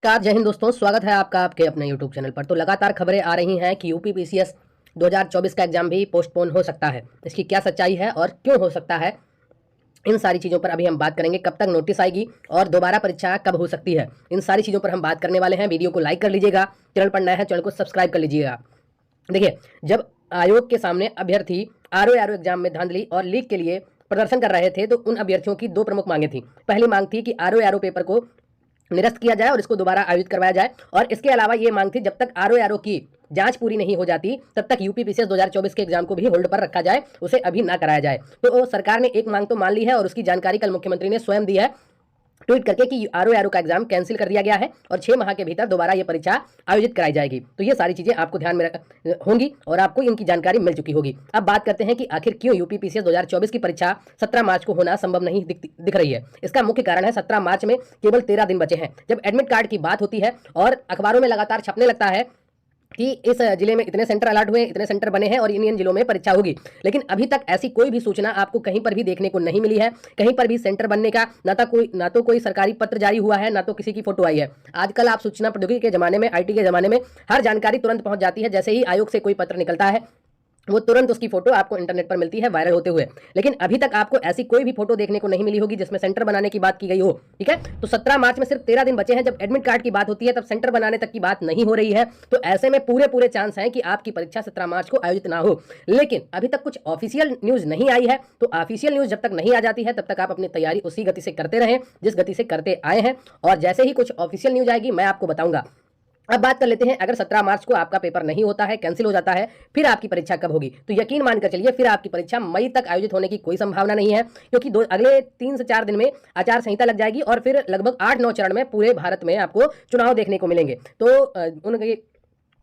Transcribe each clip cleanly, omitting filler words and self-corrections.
नमस्कार, जय हिंद दोस्तों। स्वागत है आपका आपके अपने यूट्यूब चैनल पर। तो लगातार खबरें आ रही हैं कि यूपी पीसीएस 2024 का एग्जाम भी पोस्टपोन हो सकता है। इसकी क्या सच्चाई है और क्यों हो सकता है, इन सारी चीज़ों पर अभी हम बात करेंगे। कब तक नोटिस आएगी और दोबारा परीक्षा कब हो सकती है, इन सारी चीज़ों पर हम बात करने वाले हैं। वीडियो को लाइक कर लीजिएगा, चैनल पर नया है चैनल को सब्सक्राइब कर लीजिएगा। देखिए, जब आयोग के सामने अभ्यर्थी आरओ एग्जाम में धांधली और लीक के लिए प्रदर्शन कर रहे थे तो उन अभ्यर्थियों की दो प्रमुख मांगे थी। पहली मांग थी कि आरओ पेपर को निरस्त किया जाए और इसको दोबारा आयोजित करवाया जाए, और इसके अलावा ये मांग थी जब तक आरओ की जांच पूरी नहीं हो जाती तब तक यूपी पीसीएस 2024 के एग्जाम को भी होल्ड पर रखा जाए, उसे अभी ना कराया जाए। तो सरकार ने एक मांग तो मान ली है और उसकी जानकारी कल मुख्यमंत्री ने स्वयं दी है ट्वीट करके कि आरओ का एग्जाम कैंसिल कर दिया गया है और 6 माह के भीतर दोबारा ये परीक्षा आयोजित कराई जाएगी। तो ये सारी चीजें आपको ध्यान में होंगी और आपको इनकी जानकारी मिल चुकी होगी। अब बात करते हैं कि आखिर क्यों यूपी पीसीएस 2024 की परीक्षा 17 मार्च को होना संभव नहीं दिख रही है। इसका मुख्य कारण है 17 मार्च में केवल 13 दिन बचे हैं। जब एडमिट कार्ड की बात होती है और अखबारों में लगातार छपने लगता है कि इस जिले में इतने सेंटर अलर्ट हुए, इतने सेंटर बने हैं और इन जिलों में परीक्षा होगी, लेकिन अभी तक ऐसी कोई भी सूचना आपको कहीं पर भी देखने को नहीं मिली है। कहीं पर भी सेंटर बनने का ना तो कोई सरकारी पत्र जारी हुआ है, ना तो किसी की फोटो आई है। आजकल आप सूचना प्रौद्योगिकी के जमाने में, आईटी के जमाने में हर जानकारी तुरंत पहुंच जाती है। जैसे ही आयोग से कोई पत्र निकलता है वो तुरंत उसकी फोटो आपको इंटरनेट पर मिलती है वायरल होते हुए, लेकिन अभी तक आपको ऐसी कोई भी फोटो देखने को नहीं मिली होगी जिसमें सेंटर बनाने की बात की गई हो। ठीक है, तो 17 मार्च में सिर्फ 13 दिन बचे हैं। जब एडमिट कार्ड की बात होती है तब सेंटर बनाने तक की बात नहीं हो रही है। तो ऐसे में पूरे चांस हैं कि आपकी परीक्षा 17 मार्च को आयोजित ना हो। लेकिन अभी तक कुछ ऑफिशियल न्यूज नहीं आई है, तो ऑफिशियल न्यूज जब तक नहीं आ जाती है तब तक आप अपनी तैयारी उसी गति से करते रहें जिस गति से करते आए हैं, और जैसे ही कुछ ऑफिशियल न्यूज आएगी मैं आपको बताऊंगा। अब बात कर लेते हैं, अगर 17 मार्च को आपका पेपर नहीं होता है, कैंसिल हो जाता है, फिर आपकी परीक्षा कब होगी? तो यकीन मानकर चलिए फिर आपकी परीक्षा मई तक आयोजित होने की कोई संभावना नहीं है, क्योंकि अगले 3 से 4 दिन में आचार संहिता लग जाएगी और फिर लगभग 8-9 चरण में पूरे भारत में आपको चुनाव देखने को मिलेंगे। तो उनके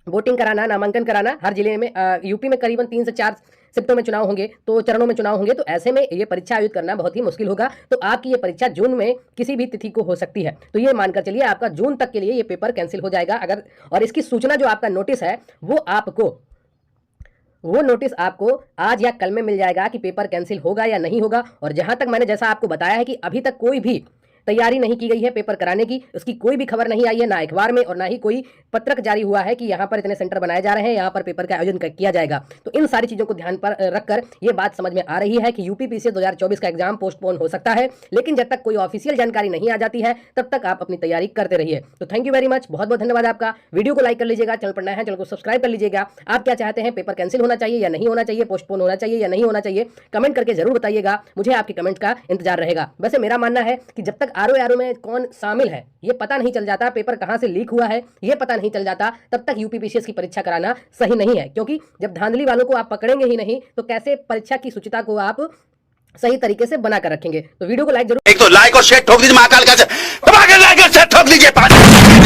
वोटिंग कराना, नामांकन कराना हर जिले में, यूपी में करीबन 3 से 4 शिफ्टों में चुनाव होंगे, तो चरणों में चुनाव होंगे। तो ऐसे में ये परीक्षा आयोजित करना बहुत ही मुश्किल होगा। तो आपकी ये परीक्षा जून में किसी भी तिथि को हो सकती है। तो ये मानकर चलिए आपका जून तक के लिए ये पेपर कैंसिल हो जाएगा अगर, और इसकी सूचना जो आपका नोटिस है वो नोटिस आपको आज या कल में मिल जाएगा कि पेपर कैंसिल होगा या नहीं होगा। और जहां तक मैंने जैसा आपको बताया है कि अभी तक कोई भी तैयारी नहीं की गई है पेपर कराने की, उसकी कोई भी खबर नहीं आई है, ना अखबार में और ना ही कोई पत्रक जारी हुआ है कि यहाँ पर इतने सेंटर बनाए जा रहे हैं, यहाँ पर पेपर का आयोजन किया जाएगा। तो इन सारी चीजों को ध्यान पर रखकर ये बात समझ में आ रही है कि यूपी पीसीएस 2024 का एग्जाम पोस्टपोन हो सकता है, लेकिन जब तक कोई ऑफिशियल जानकारी नहीं आ जाती है तब तक आप अपनी तैयारी करते रहिए। तो थैंक यू वेरी मच, बहुत बहुत धन्यवाद आपका। वीडियो को लाइक कर लीजिएगा, चैनल पर नया है चैनल को सब्सक्राइब कर लीजिएगा। आप क्या चाहते हैं, पेपर कैंसिल होना चाहिए या नहीं होना चाहिए, पोस्टपोन होना चाहिए या नहीं होना चाहिए, कमेंट करके जरूर बताइएगा। मुझे आपके कमेंट का इंतजार रहेगा। वैसे मेरा मानना है कि जब तक आरओ में कौन शामिल है ये पता नहीं चल जाता, पेपर कहां से लीक हुआ है ये पता नहीं चल जाता, तब तक यूपी पीसीएस की परीक्षा कराना सही नहीं है। क्योंकि जब धांधली वालों को आप पकड़ेंगे ही नहीं तो कैसे परीक्षा की शुचिता को आप सही तरीके से बनाकर रखेंगे। तो वीडियो को लाइक जरूर, एक तो लाइक और शेयर ठोक दीजिए, महाकाल का लाइक और शेयर ठोक दीजिए।